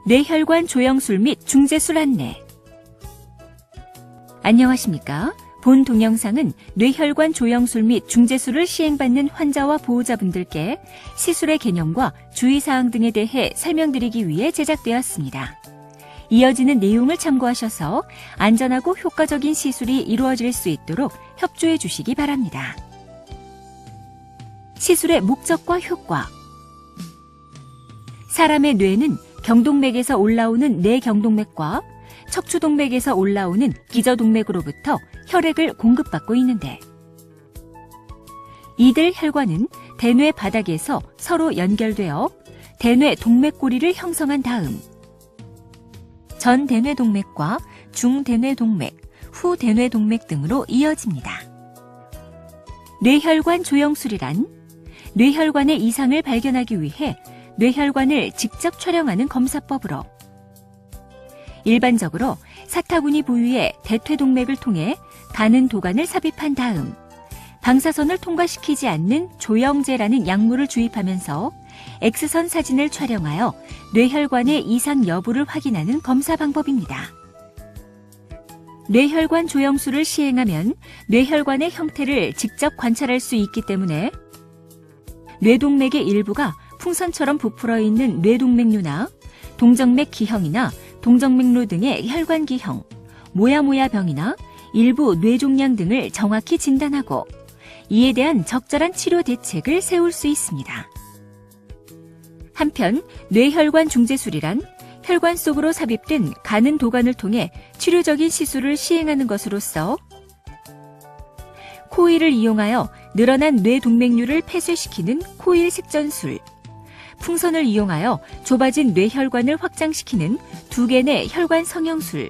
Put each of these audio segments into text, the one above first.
뇌혈관 조영술 및 중재술 안내. 안녕하십니까? 본 동영상은 뇌혈관 조영술 및 중재술을 시행받는 환자와 보호자분들께 시술의 개념과 주의사항 등에 대해 설명드리기 위해 제작되었습니다. 이어지는 내용을 참고하셔서 안전하고 효과적인 시술이 이루어질 수 있도록 협조해 주시기 바랍니다. 시술의 목적과 효과. 사람의 뇌는 경동맥에서 올라오는 내경동맥과 척추동맥에서 올라오는 기저동맥으로부터 혈액을 공급받고 있는데, 이들 혈관은 대뇌 바닥에서 서로 연결되어 대뇌 동맥고리를 형성한 다음 전대뇌동맥과 중대뇌동맥, 후대뇌동맥 등으로 이어집니다. 뇌혈관 조영술이란 뇌혈관의 이상을 발견하기 위해 뇌혈관을 직접 촬영하는 검사법으로 일반적으로 사타구니 부위의 대퇴동맥을 통해 가는 도관을 삽입한 다음 방사선을 통과시키지 않는 조영제라는 약물을 주입하면서 X선 사진을 촬영하여 뇌혈관의 이상 여부를 확인하는 검사 방법입니다. 뇌혈관 조영술을 시행하면 뇌혈관의 형태를 직접 관찰할 수 있기 때문에 뇌동맥의 일부가 풍선처럼 부풀어 있는 뇌동맥류나 동정맥 기형이나 동정맥류 등의 혈관 기형, 모야모야병이나 일부 뇌종양 등을 정확히 진단하고 이에 대한 적절한 치료 대책을 세울 수 있습니다. 한편 뇌혈관 중재술이란 혈관 속으로 삽입된 가는 도관을 통해 치료적인 시술을 시행하는 것으로서 코일을 이용하여 늘어난 뇌동맥류를 폐쇄시키는 코일 색전술, 풍선을 이용하여 좁아진 뇌혈관을 확장시키는 두개내 혈관 성형술,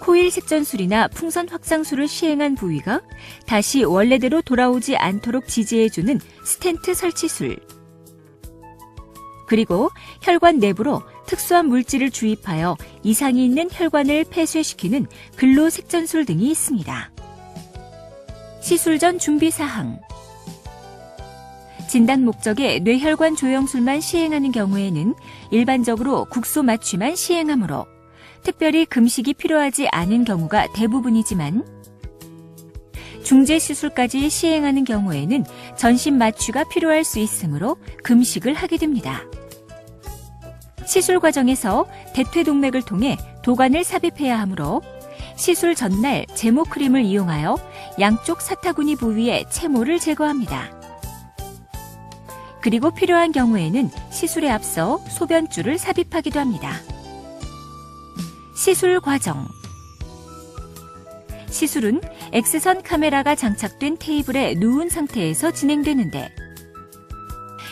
코일 색전술이나 풍선 확장술을 시행한 부위가 다시 원래대로 돌아오지 않도록 지지해주는 스텐트 설치술, 그리고 혈관 내부로 특수한 물질을 주입하여 이상이 있는 혈관을 폐쇄시키는 근로 색전술 등이 있습니다. 시술 전 준비사항. 진단 목적의 뇌혈관 조영술만 시행하는 경우에는 일반적으로 국소 마취만 시행하므로 특별히 금식이 필요하지 않은 경우가 대부분이지만 중재 시술까지 시행하는 경우에는 전신 마취가 필요할 수 있으므로 금식을 하게 됩니다. 시술 과정에서 대퇴동맥을 통해 도관을 삽입해야 하므로 시술 전날 제모 크림을 이용하여 양쪽 사타구니 부위의 채모를 제거합니다. 그리고 필요한 경우에는 시술에 앞서 소변줄을 삽입하기도 합니다. 시술 과정. 시술은 X선 카메라가 장착된 테이블에 누운 상태에서 진행되는데,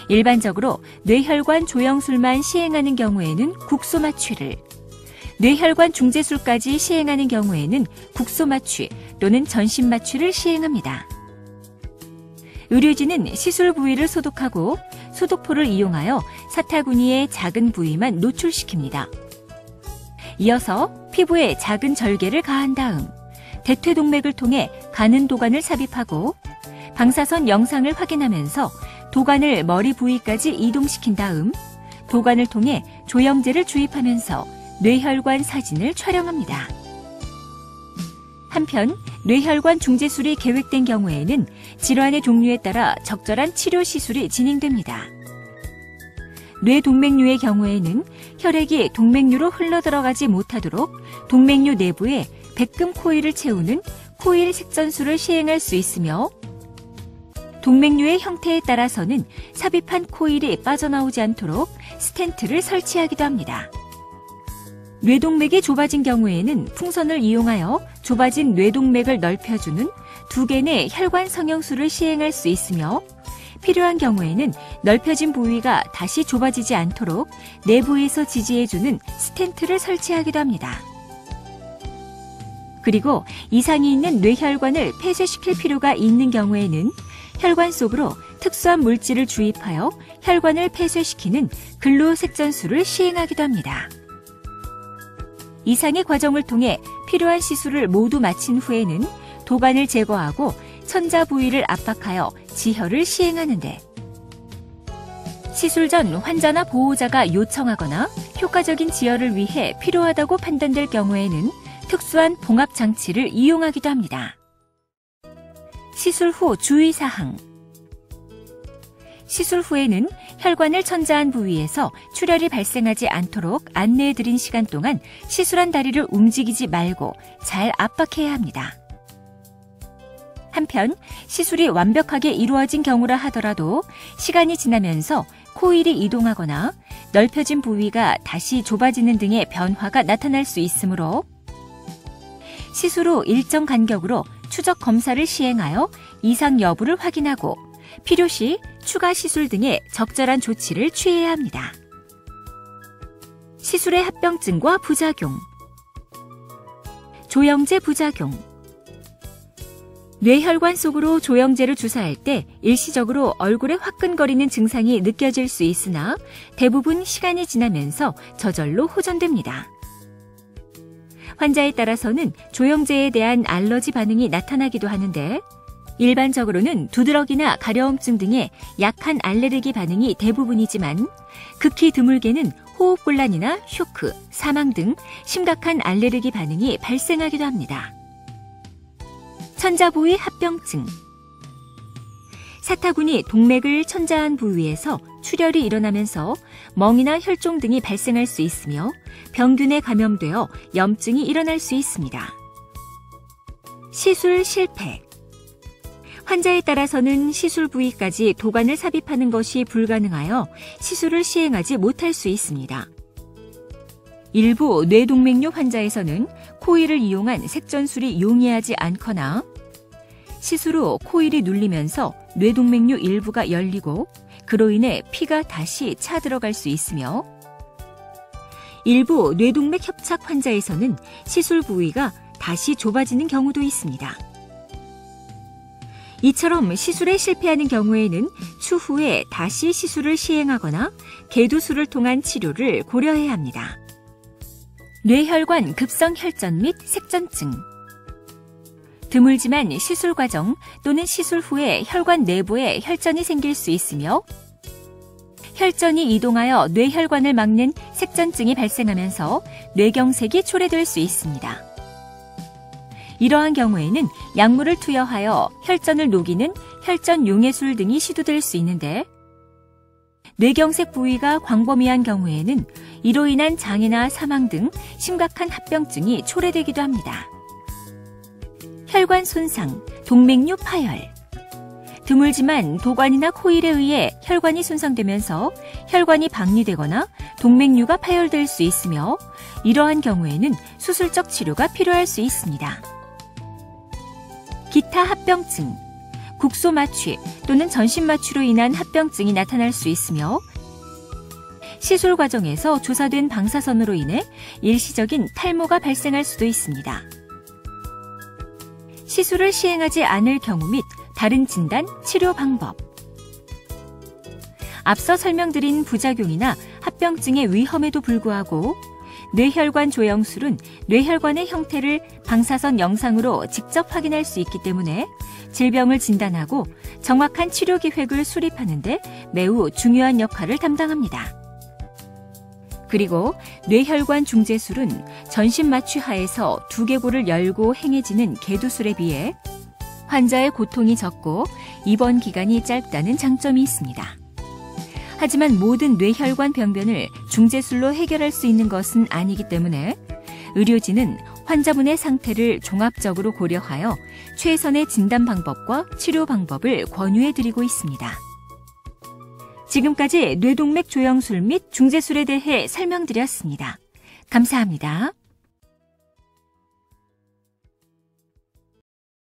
일반적으로 뇌혈관 조영술만 시행하는 경우에는 국소 마취를, 뇌혈관 중재술까지 시행하는 경우에는 국소 마취 또는 전신 마취를 시행합니다. 의료진은 시술 부위를 소독하고 소독포를 이용하여 사타구니의 작은 부위만 노출시킵니다. 이어서 피부에 작은 절개를 가한 다음 대퇴동맥을 통해 가는 도관을 삽입하고 방사선 영상을 확인하면서 도관을 머리 부위까지 이동시킨 다음 도관을 통해 조영제를 주입하면서 뇌혈관 사진을 촬영합니다. 한편 뇌혈관 중재술이 계획된 경우에는 질환의 종류에 따라 적절한 치료 시술이 진행됩니다. 뇌동맥류의 경우에는 혈액이 동맥류로 흘러들어가지 못하도록 동맥류 내부에 백금 코일을 채우는 코일 색전술을 시행할 수 있으며, 동맥류의 형태에 따라서는 삽입한 코일이 빠져나오지 않도록 스텐트를 설치하기도 합니다. 뇌동맥이 좁아진 경우에는 풍선을 이용하여 좁아진 뇌동맥을 넓혀주는 두개내 혈관 성형술을 시행할 수 있으며, 필요한 경우에는 넓혀진 부위가 다시 좁아지지 않도록 내부에서 지지해주는 스텐트를 설치하기도 합니다. 그리고 이상이 있는 뇌혈관을 폐쇄시킬 필요가 있는 경우에는 혈관 속으로 특수한 물질을 주입하여 혈관을 폐쇄시키는 근로색전술을 시행하기도 합니다. 이상의 과정을 통해 필요한 시술을 모두 마친 후에는 도관을 제거하고 천자 부위를 압박하여 지혈을 시행하는데, 시술 전 환자나 보호자가 요청하거나 효과적인 지혈을 위해 필요하다고 판단될 경우에는 특수한 봉합 장치를 이용하기도 합니다. 시술 후 주의사항. 시술 후에는 혈관을 천자한 부위에서 출혈이 발생하지 않도록 안내해드린 시간 동안 시술한 다리를 움직이지 말고 잘 압박해야 합니다. 한편 시술이 완벽하게 이루어진 경우라 하더라도 시간이 지나면서 코일이 이동하거나 넓혀진 부위가 다시 좁아지는 등의 변화가 나타날 수 있으므로 시술 후 일정 간격으로 추적 검사를 시행하여 이상 여부를 확인하고 필요시 추가 시술 등의 적절한 조치를 취해야 합니다. 시술의 합병증과 부작용. 조영제 부작용. 뇌혈관 속으로 조영제를 주사할 때 일시적으로 얼굴에 화끈거리는 증상이 느껴질 수 있으나 대부분 시간이 지나면서 저절로 호전됩니다. 환자에 따라서는 조영제에 대한 알러지 반응이 나타나기도 하는데 일반적으로는 두드러기나 가려움증 등의 약한 알레르기 반응이 대부분이지만 극히 드물게는 호흡곤란이나 쇼크, 사망 등 심각한 알레르기 반응이 발생하기도 합니다. 천자부위 합병증. 사타구니 동맥을 천자한 부위에서 출혈이 일어나면서 멍이나 혈종 등이 발생할 수 있으며 병균에 감염되어 염증이 일어날 수 있습니다. 시술 실패. 환자에 따라서는 시술 부위까지 도관을 삽입하는 것이 불가능하여 시술을 시행하지 못할 수 있습니다. 일부 뇌동맥류 환자에서는 코일을 이용한 색전술이 용이하지 않거나 시술 후 코일이 눌리면서 뇌동맥류 일부가 열리고 그로 인해 피가 다시 차 들어갈 수 있으며 일부 뇌동맥 협착 환자에서는 시술 부위가 다시 좁아지는 경우도 있습니다. 이처럼 시술에 실패하는 경우에는 추후에 다시 시술을 시행하거나 개두술을 통한 치료를 고려해야 합니다. 뇌혈관 급성 혈전 및 색전증. 드물지만 시술 과정 또는 시술 후에 혈관 내부에 혈전이 생길 수 있으며 혈전이 이동하여 뇌혈관을 막는 색전증이 발생하면서 뇌경색이 초래될 수 있습니다. 이러한 경우에는 약물을 투여하여 혈전을 녹이는 혈전 용해술 등이 시도될 수 있는데 뇌경색 부위가 광범위한 경우에는 이로 인한 장애나 사망 등 심각한 합병증이 초래되기도 합니다. 혈관 손상, 동맥류 파열. 드물지만 도관이나 코일에 의해 혈관이 손상되면서 혈관이 박리되거나 동맥류가 파열될 수 있으며 이러한 경우에는 수술적 치료가 필요할 수 있습니다. 기타 합병증, 국소마취 또는 전신마취로 인한 합병증이 나타날 수 있으며 시술 과정에서 조사된 방사선으로 인해 일시적인 탈모가 발생할 수도 있습니다. 시술을 시행하지 않을 경우 및 다른 진단, 치료 방법. 앞서 설명드린 부작용이나 합병증의 위험에도 불구하고 뇌혈관 조영술은 뇌혈관의 형태를 방사선 영상으로 직접 확인할 수 있기 때문에 질병을 진단하고 정확한 치료 계획을 수립하는 데 매우 중요한 역할을 담당합니다. 그리고 뇌혈관 중재술은 전신 마취 하에서 두개골을 열고 행해지는 개두술에 비해 환자의 고통이 적고 입원 기간이 짧다는 장점이 있습니다. 하지만 모든 뇌혈관 병변을 중재술로 해결할 수 있는 것은 아니기 때문에 의료진은 환자분의 상태를 종합적으로 고려하여 최선의 진단 방법과 치료 방법을 권유해드리고 있습니다. 지금까지 뇌동맥 조영술 및 중재술에 대해 설명드렸습니다. 감사합니다.